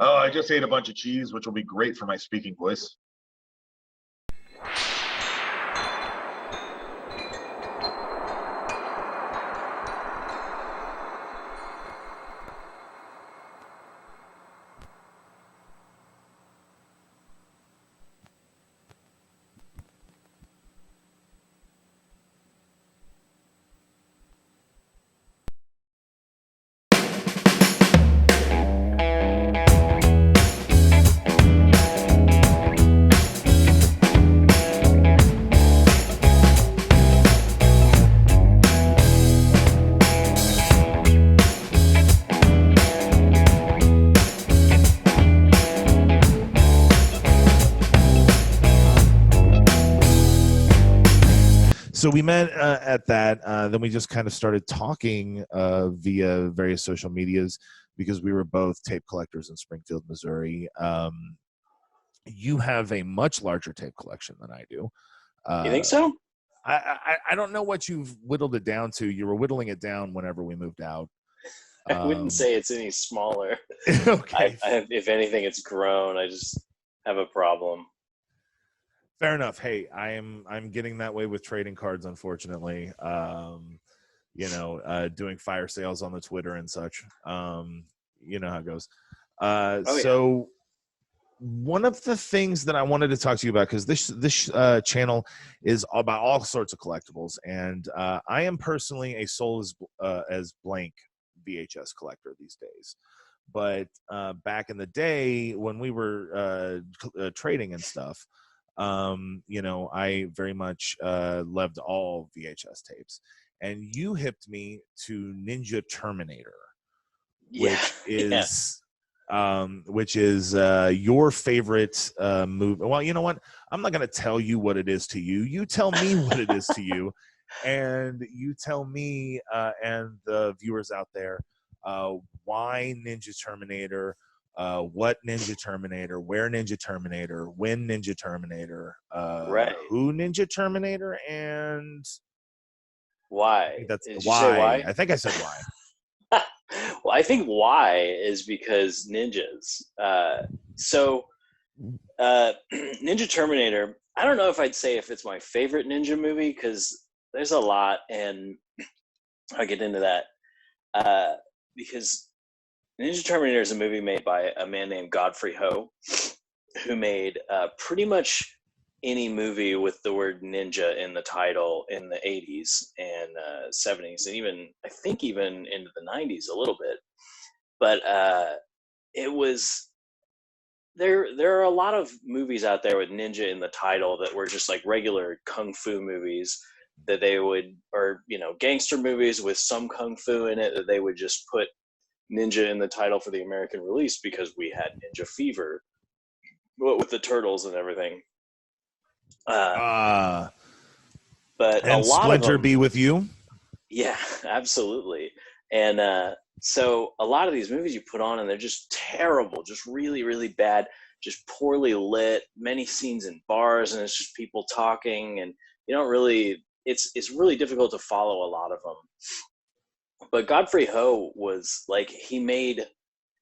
Oh, I just ate a bunch of cheese, which will be great for my speaking voice. So we met at that. Then we just kind of started talking via various social medias because we were both tape collectors in Springfield, Missouri. You have a much larger tape collection than I do. You think so? I don't know what you've whittled it down to. You were whittling it down whenever we moved out. I wouldn't say it's any smaller. Okay. If anything, it's grown. I just have a problem. Fair enough. Hey, I'm getting that way with trading cards, unfortunately. Doing fire sales on the Twitter and such. You know how it goes. So one of the things that I wanted to talk to you about, because this channel is about all sorts of collectibles, and I am personally a soul as blank VHS collector these days. But back in the day when we were trading and stuff, I very much loved all VHS tapes, and you hipped me to Ninja Terminator, which is your favorite movie. Well, you know what? I'm not going to tell you what it is to you. You tell me what it is to you, and you tell me and the viewers out there why Ninja Terminator. What Ninja Terminator, where Ninja Terminator, when Ninja Terminator, who Ninja Terminator, and why? Did you say why? I think I said why. Well, I think why is because ninjas. Ninja Terminator, I don't know if I'd say if it's my favorite ninja movie, because there's a lot, and I'll get into that. Because Ninja Terminator is a movie made by a man named Godfrey Ho, who made pretty much any movie with the word ninja in the title in the 80s and 70s, and I think even into the 90s a little bit. But it was there are a lot of movies out there with ninja in the title that were just like regular kung fu movies that they would, or gangster movies with some kung fu in it, that they would just put ninja in the title for the American release because we had Ninja Fever with the turtles and everything. But a lot Splinter of them, be with you. Yeah, absolutely. And so a lot of these movies you put on and they're just terrible, just really, really bad, just poorly lit, many scenes in bars, and it's just people talking, and you don't really, it's really difficult to follow a lot of them. But Godfrey Ho was like, he made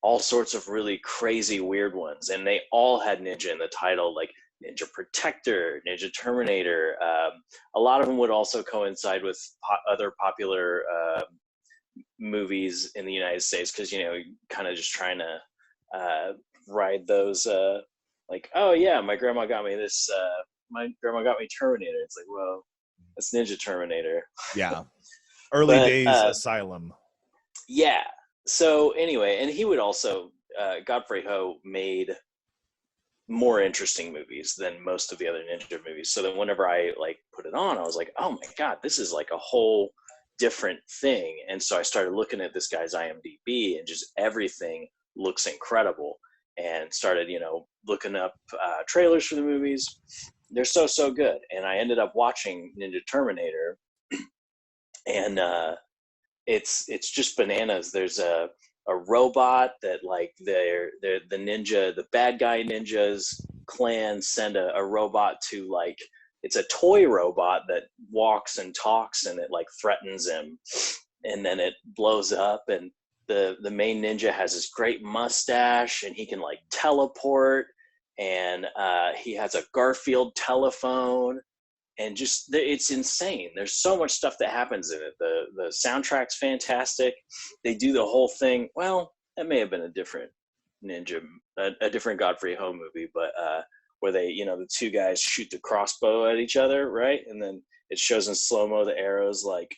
all sorts of really crazy, weird ones, and they all had ninja in the title, like Ninja Protector, Ninja Terminator. A lot of them would also coincide with other popular movies in the United States, because kind of just trying to ride those. Like, oh yeah, my grandma got me this. My grandma got me Terminator. It's like, well, that's Ninja Terminator. Yeah. Early days Asylum. Yeah. So anyway, and he would also, Godfrey Ho made more interesting movies than most of the other ninja movies. So then whenever I like put it on, I was like, oh my God, this is like a whole different thing. And so I started looking at this guy's IMDb, and just everything looks incredible, and started, looking up trailers for the movies. They're so good. And I ended up watching Ninja Terminator, and it's just bananas. There's a robot that, like, they're the ninja, the bad guy ninjas clan send a robot to, like, it's a toy robot that walks and talks, and it like threatens him, and then it blows up, and the main ninja has this great mustache, and he can like teleport, and he has a Garfield telephone, and just it's insane. There's so much stuff that happens in it. The soundtrack's fantastic. They do the whole thing. Well, that may have been a different a different Godfrey Ho movie, but where they, the two guys shoot the crossbow at each other, right? And then it shows in slow-mo the arrows like,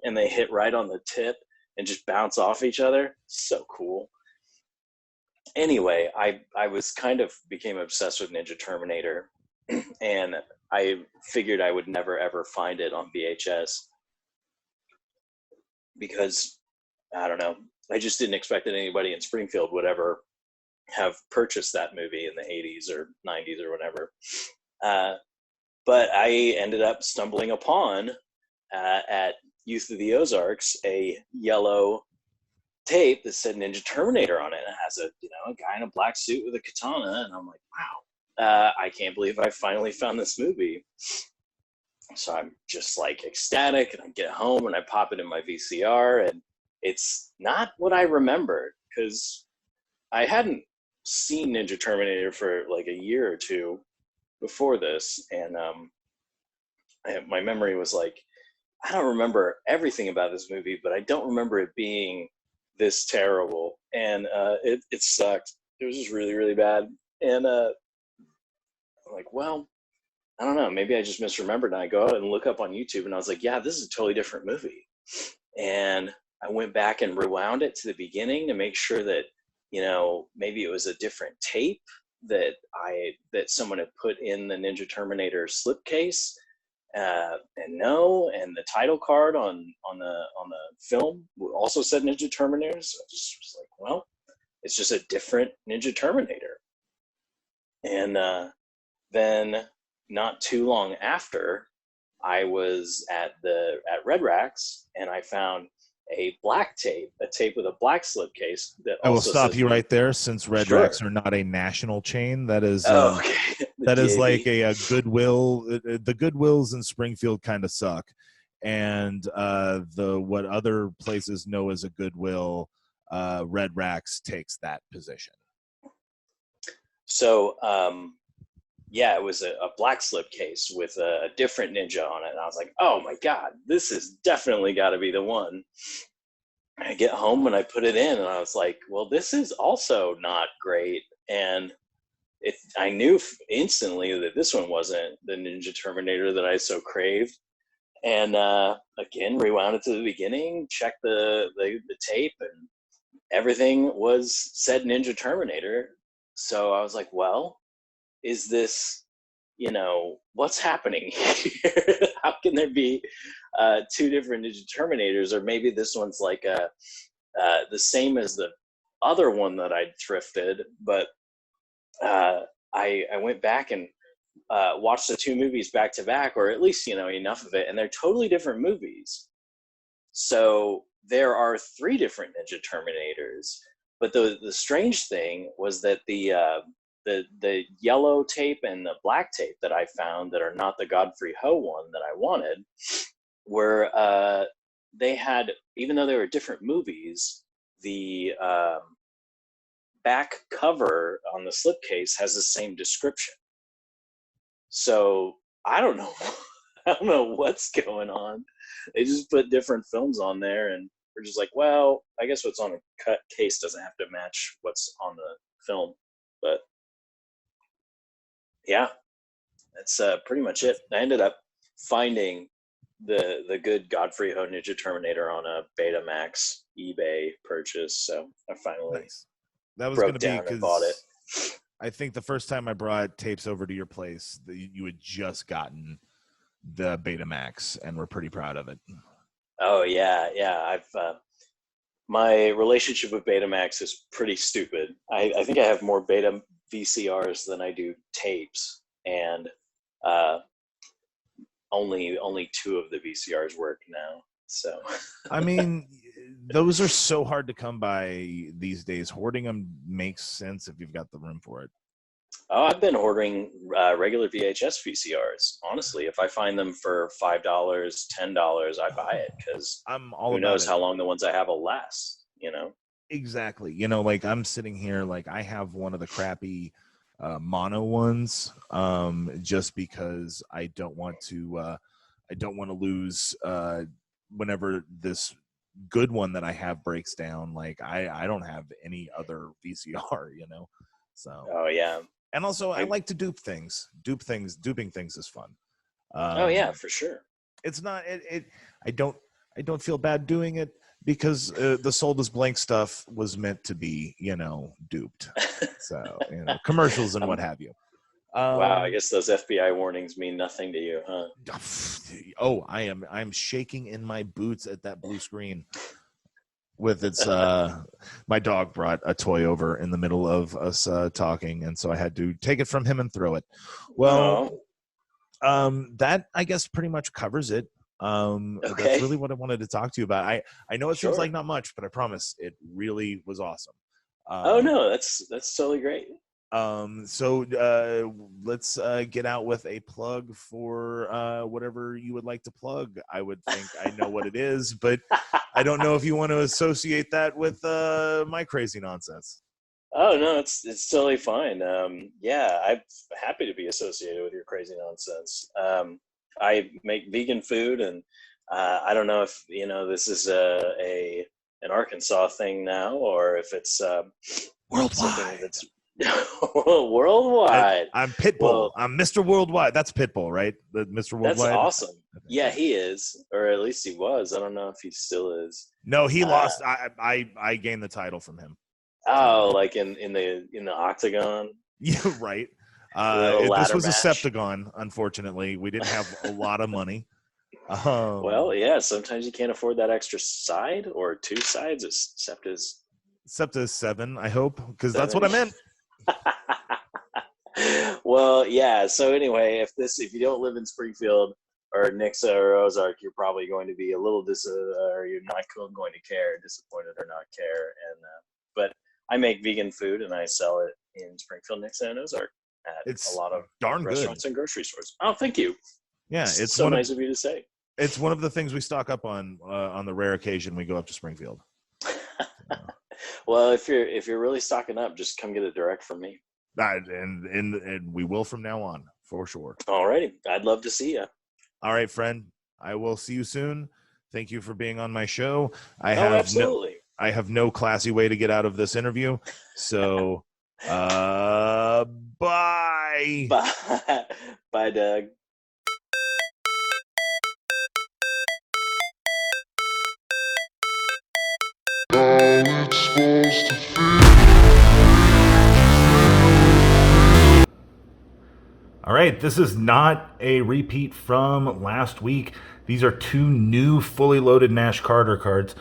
and they hit right on the tip and just bounce off each other. So cool. Anyway, I was became obsessed with Ninja Terminator, and I figured I would never ever find it on VHS because, I don't know, I just didn't expect that anybody in Springfield would ever have purchased that movie in the 80s or 90s or whatever. But I ended up stumbling upon at Youth of the Ozarks a yellow tape that said Ninja Terminator on it. And it has a guy in a black suit with a katana, and I'm like, wow, I can't believe I finally found this movie. So I'm just like ecstatic, and I get home and I pop it in my VCR, and it's not what I remembered because I hadn't seen Ninja Terminator for like a year or two before this, and my memory was like, I don't remember everything about this movie, but I don't remember it being this terrible, and it sucked. It was just really, really bad, and I'm like, well, I don't know, maybe I just misremembered. And I go out and look up on YouTube, and I was like, yeah, this is a totally different movie. And I went back and rewound it to the beginning to make sure that, maybe it was a different tape that someone had put in the Ninja Terminator slipcase. And the title card on the film also said Ninja Terminator. So I just was like, well, it's just a different Ninja Terminator. And then not too long after, I was at Red Racks, and I found a tape with a black slipcase that I will also stop says, you right there, since Red Sure. Racks are not a national chain. That is okay. that is DAV. like a Goodwill. The Goodwills in Springfield kind of suck, and what other places know as a Goodwill, Red Racks takes that position. So it was a black slipcase with a different ninja on it, and I was like, oh my god, this is definitely got to be the one. I get home and I put it in, and I was like, well, this is also not great. And I knew instantly that this one wasn't the Ninja Terminator that I so craved. And again, rewound it to the beginning, checked the tape, and everything said Ninja Terminator. So I was like, well, is this, what's happening here? How can there be two different Ninja Terminators? Or maybe this one's like the same as the other one that I thrifted, but I went back and watched the two movies back to back, or at least, enough of it, and they're totally different movies. So there are three different Ninja Terminators, but the strange thing was that the yellow tape and the black tape that I found that are not the Godfrey Ho one that I wanted were they had, even though they were different movies, the back cover on the slipcase has the same description. So I don't know. I don't know what's going on. They just put different films on there, and we're just like, well, I guess what's on a cut case doesn't have to match what's on the film. But yeah, that's pretty much it. I ended up finding the good Godfrey Ho Ninja Terminator on a Betamax eBay purchase. So I finally that was going to be and bought it. I think the first time I brought tapes over to your place, you had just gotten the Betamax and we're pretty proud of it. Oh yeah. I've my relationship with Betamax is pretty stupid. I think I have more Beta VCRs than I do tapes, and only two of the VCRs work now. So I mean, those are so hard to come by these days. Hoarding them makes sense if you've got the room for it. Oh, I've been ordering regular VHS VCRs. Honestly, if I find them for $5, $10, I buy it, because I'm all who about knows it. how long the ones I have will last. Exactly. Like I'm sitting here, like I have one of the crappy mono ones, just because I don't want to lose whenever this good one that I have breaks down. Like I don't have any other VCR, So. Oh yeah. And also, I like to dupe things. Duping things is fun. Oh yeah, for sure. It's not. I don't feel bad doing it because the sold as blank stuff was meant to be, duped. So commercials and what have you. Wow, I guess those FBI warnings mean nothing to you, huh? Oh, I'm shaking in my boots at that blue screen. With its my dog brought a toy over in the middle of us talking, and so I had to take it from him and throw it. Well, that I guess pretty much covers it. Okay. That's really what I wanted to talk to you about. I know it seems Sure. like not much, but I promise it really was awesome. Oh no, that's totally great. So let's get out with a plug for whatever you would like to plug. I would think I know what it is, but I don't know if you want to associate that with my crazy nonsense. Oh no, it's totally fine. Yeah, I'm happy to be associated with your crazy nonsense. I make vegan food, and I don't know if this is an Arkansas thing now, or if it's worldwide. That's worldwide. I'm Pitbull. Well, I'm Mr. Worldwide. That's Pitbull, right? The Mr. Worldwide. That's awesome. Yeah, he is, or at least he was. I don't know if he still is. No, he lost. I gained the title from him. Oh, like in the octagon. Yeah, right. This was match. A septagon. Unfortunately, we didn't have a lot of money. Well, yeah. Sometimes you can't afford that extra side or two sides. Septa is 7. I hope, because that's what I meant. Well, yeah. So anyway, if you don't live in Springfield or Nixa or Ozark, you're probably going to be a little or you're not going to care, disappointed or not care. And but I make vegan food and I sell it in Springfield, Nixa, and Ozark at a lot of restaurants and grocery stores. Oh, thank you. Yeah, it's so nice of you to say. It's one of the things we stock up on the rare occasion we go up to Springfield. Well, if you're really stocking up, just come get it direct from me. And we will from now on, for sure. All righty. I'd love to see you. All right, friend. I will see you soon. Thank you for being on my show. Absolutely. I have no classy way to get out of this interview. So, bye. Bye. Bye, Doug. All right, this is not a repeat from last week. These are 2 new fully loaded Nash Carter cards.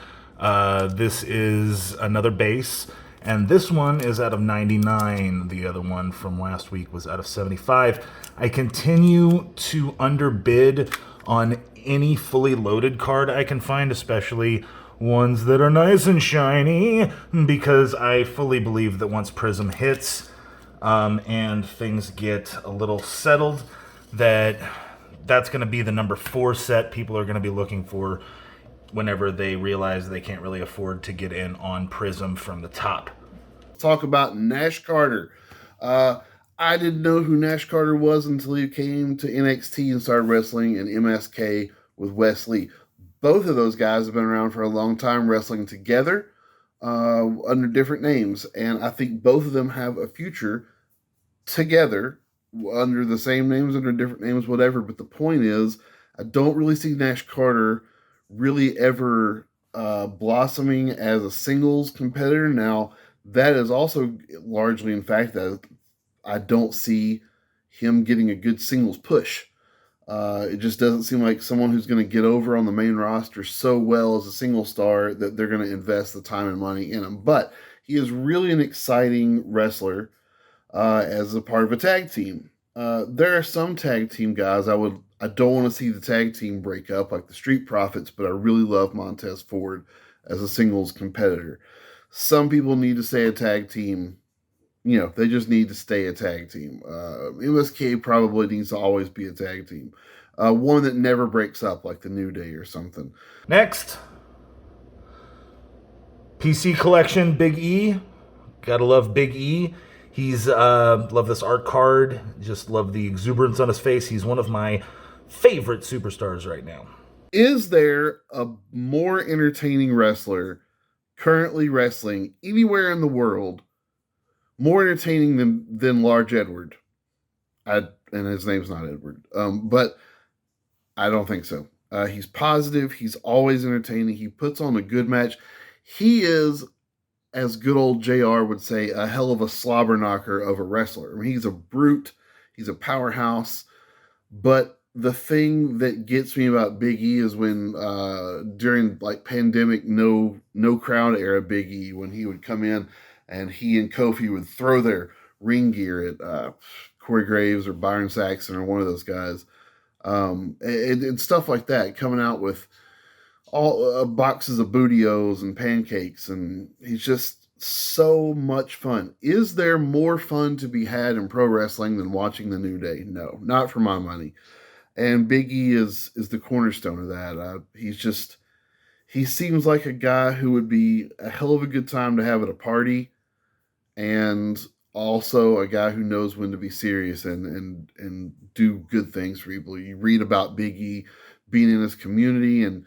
This is another base, and this one is out of 99. The other one from last week was out of 75. I continue to underbid on any fully loaded card I can find, especially ones that are nice and shiny, because I fully believe that once Prism hits and things get a little settled, that's going to be the number 4 set people are going to be looking for whenever they realize they can't really afford to get in on Prism from the top. Talk about Nash Carter. I didn't know who Nash Carter was until he came to NXT and started wrestling in MSK with Wesley. Both of those guys have been around for a long time, wrestling together under different names, and I think both of them have a future together under the same names, under different names, whatever. But the point is, I don't really see Nash Carter really ever blossoming as a singles competitor. Now, that is also largely in fact that I don't see him getting a good singles push. It just doesn't seem like someone who's going to get over on the main roster so well as a single star that they're going to invest the time and money in him. But he is really an exciting wrestler as a part of a tag team. There are some tag team guys I don't want to see the tag team break up, like the Street Profits, but I really love Montez Ford as a singles competitor. Some people need to stay a tag team. They just need to stay a tag team. MSK probably needs to always be a tag team. One that never breaks up, like the New Day or something. Next. PC collection, Big E. Gotta love Big E. He's love this art card. Just love the exuberance on his face. He's one of my favorite superstars right now. Is there a more entertaining wrestler currently wrestling anywhere in the world, more entertaining than Large Edward? And his name's not Edward, but I don't think so. He's positive. He's always entertaining. He puts on a good match. He is, as good old JR would say, a hell of a slobber knocker of a wrestler. I mean, he's a brute. He's a powerhouse. But the thing that gets me about Big E is when during like pandemic, no crowd era Big E, when he would come in and he and Kofi would throw their ring gear at Corey Graves or Byron Saxton or one of those guys. And stuff like that, coming out with all boxes of Booty-O's and pancakes, and he's just so much fun. Is there more fun to be had in pro wrestling than watching the New Day? No, not for my money. And Big E is the cornerstone of that. He seems like a guy who would be a hell of a good time to have at a party, and also a guy who knows when to be serious and do good things for people. You read about Big E being in his community and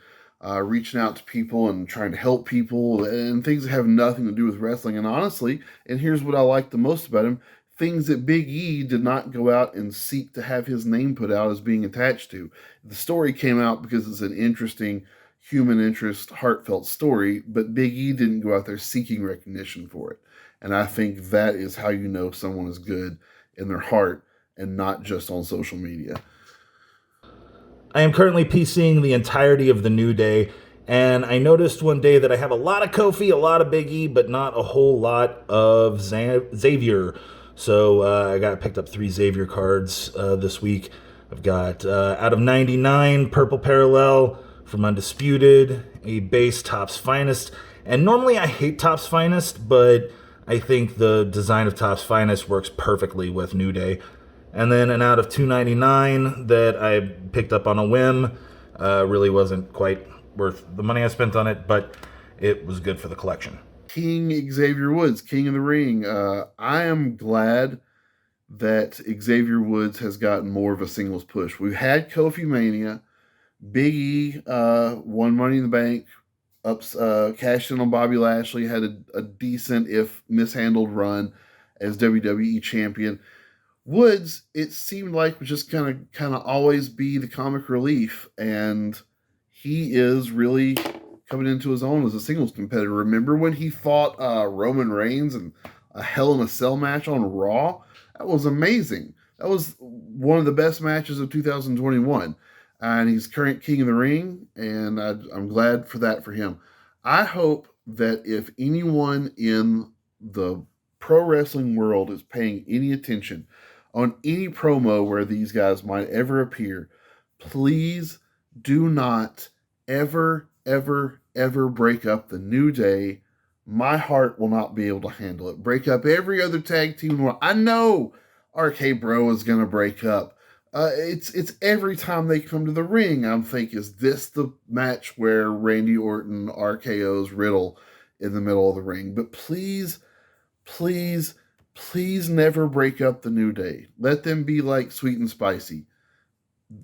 reaching out to people and trying to help people and things that have nothing to do with wrestling. And honestly, and here's what I like the most about him, things that Big E did not go out and seek to have his name put out as being attached to. The story came out because it's an interesting human interest, heartfelt story, but Big E didn't go out there seeking recognition for it. And I think that is how you know someone is good in their heart and not just on social media. I am currently PCing the entirety of the New Day, and I noticed one day that I have a lot of Kofi, a lot of Big E, but not a whole lot of Xavier. So I picked up 3 Xavier cards this week. I've got out of 99 Purple Parallel from Undisputed, a base Topps Finest, and normally I hate Topps Finest, but I think the design of Topps Finest works perfectly with New Day. And then an out of 299 that I picked up on a whim. Really wasn't quite worth the money I spent on it, but it was good for the collection. King Xavier Woods, King of the Ring. I am glad that Xavier Woods has gotten more of a singles push. We've had Kofi Mania. Big E won Money in the Bank. Cashed in on Bobby Lashley. Had a decent, if mishandled, run as WWE champion. Woods, it seemed like, was just kind of always be the comic relief, and he is really coming into his own as a singles competitor. Remember when he fought Roman Reigns in a Hell in a Cell match on Raw? That was amazing. That was one of the best matches of 2021, and he's current King of the Ring, and I'm glad for that for him. I hope that if anyone in the pro wrestling world is paying any attention on any promo where these guys might ever appear, please do not ever, ever, ever break up the New Day. My heart will not be able to handle it. Break up every other tag team. I know RK Bro is going to break up. It's every time they come to the ring, I'm thinking, is this the match where Randy Orton RKO's Riddle in the middle of the ring? But please, please, please never break up the New Day. Let them be like Sweet and Spicy.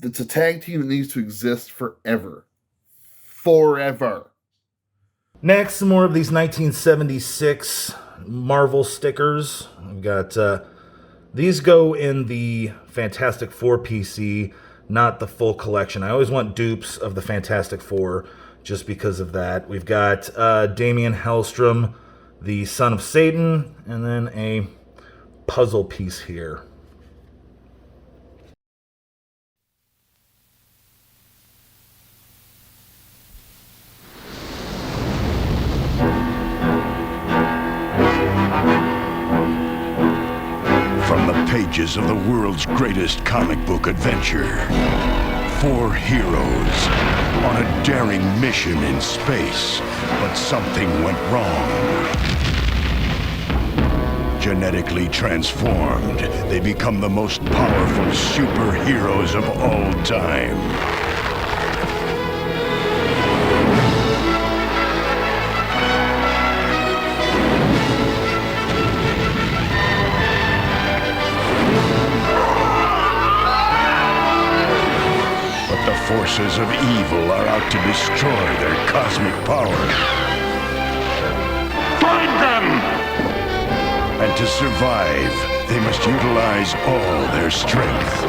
It's a tag team that needs to exist forever. Forever. Next, some more of these 1976 Marvel stickers. We've got, these go in the Fantastic Four PC, not the full collection. I always want dupes of the Fantastic Four just because of that. We've got Damian Hellstrom, the Son of Satan, and then a puzzle piece here. From the pages of the world's greatest comic book adventure, 4 heroes on a daring mission in space, but something went wrong. Genetically transformed, they become the most powerful superheroes of all time. forces of evil are out to destroy their cosmic power. Find them! And to survive, they must utilize all their strength.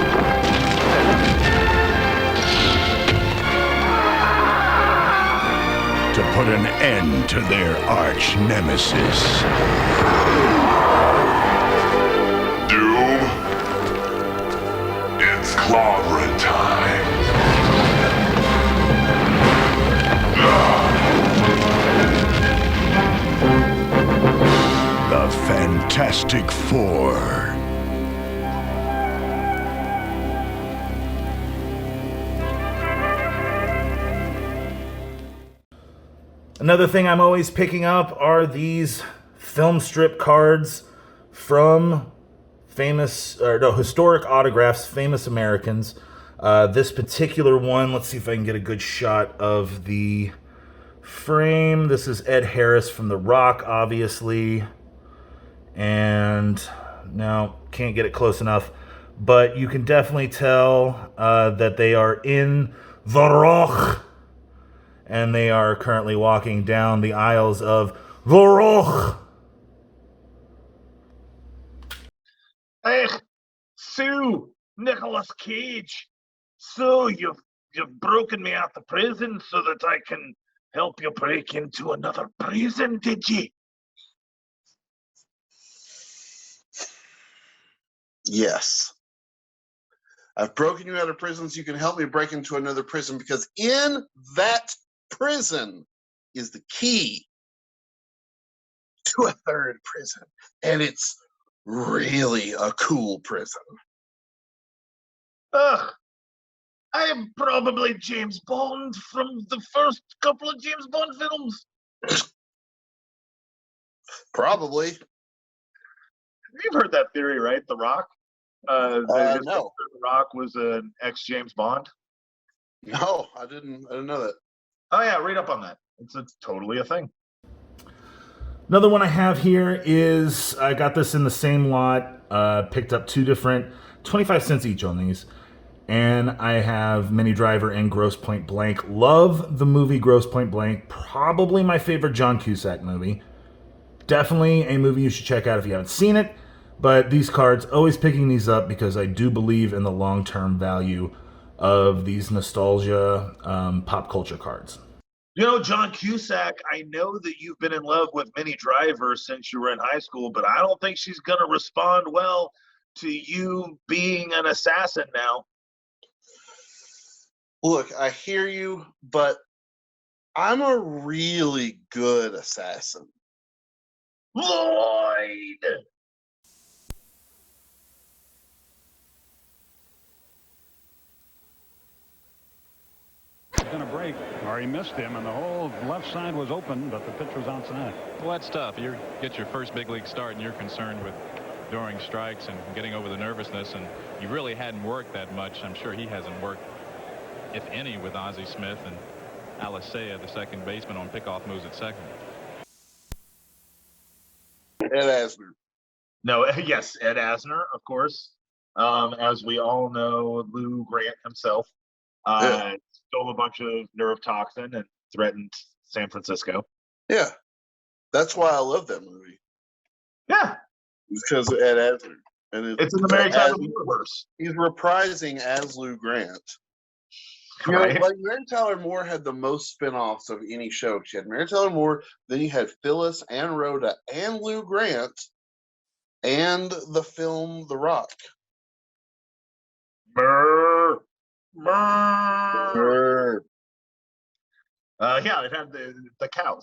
To put an end to their arch nemesis. Doom, it's clobbering time. The Fantastic Four. Another thing I'm always picking up are these film strip cards from historic autographs, famous Americans. This particular one, let's see if I can get a good shot of the frame. This is Ed Harris from The Rock, obviously. And now, can't get it close enough. But you can definitely tell that they are in The Rock. And they are currently walking down the aisles of The Rock. Hey, Sue, Nicolas Cage. So you've broken me out of prison so that I can help you break into another prison, did you? Yes. I've broken you out of prison so you can help me break into another prison, because in that prison is the key to a third prison. And it's really a cool prison. Ugh. I am probably James Bond from the first couple of James Bond films. Probably. You've heard that theory, right? The Rock? No. The Rock was an ex-James Bond. No, I didn't know that. Oh yeah, read up on that. It's totally a thing. Another one I have here is, I got this in the same lot, picked up two different, 25 cents each on these. And I have Minnie Driver and Grosse Pointe Blank. Love the movie Grosse Pointe Blank. Probably my favorite John Cusack movie. Definitely a movie you should check out if you haven't seen it. But these cards, always picking these up because I do believe in the long-term value of these nostalgia pop culture cards. You know, John Cusack, I know that you've been in love with Minnie Driver since you were in high school, but I don't think she's going to respond well to you being an assassin now. Look, I hear you, but I'm a really good assassin. Lloyd! Going to break, or he missed him, and the whole left side was open, but the pitch was outside. Well, that's tough. You get your first big league start, and you're concerned with throwing strikes and getting over the nervousness, and you really hadn't worked that much. I'm sure he hasn't worked, if any, with Ozzie Smith and Alicea, the second baseman, on pickoff moves at second. Ed Asner. No, yes, Ed Asner, of course. As we all know, Lou Grant himself stole a bunch of nerve toxin and threatened San Francisco. Yeah, that's why I love that movie. Yeah, it's because of Ed Asner, and it's in the Mary Tyler universe. He's reprising as Lou Grant. You Right. know, like Mary Tyler Moore had the most spinoffs of any show. She had Mary Tyler Moore, then you had Phyllis and Rhoda and Lou Grant, and the film The Rock. Brr, brr. Yeah, it had the cows.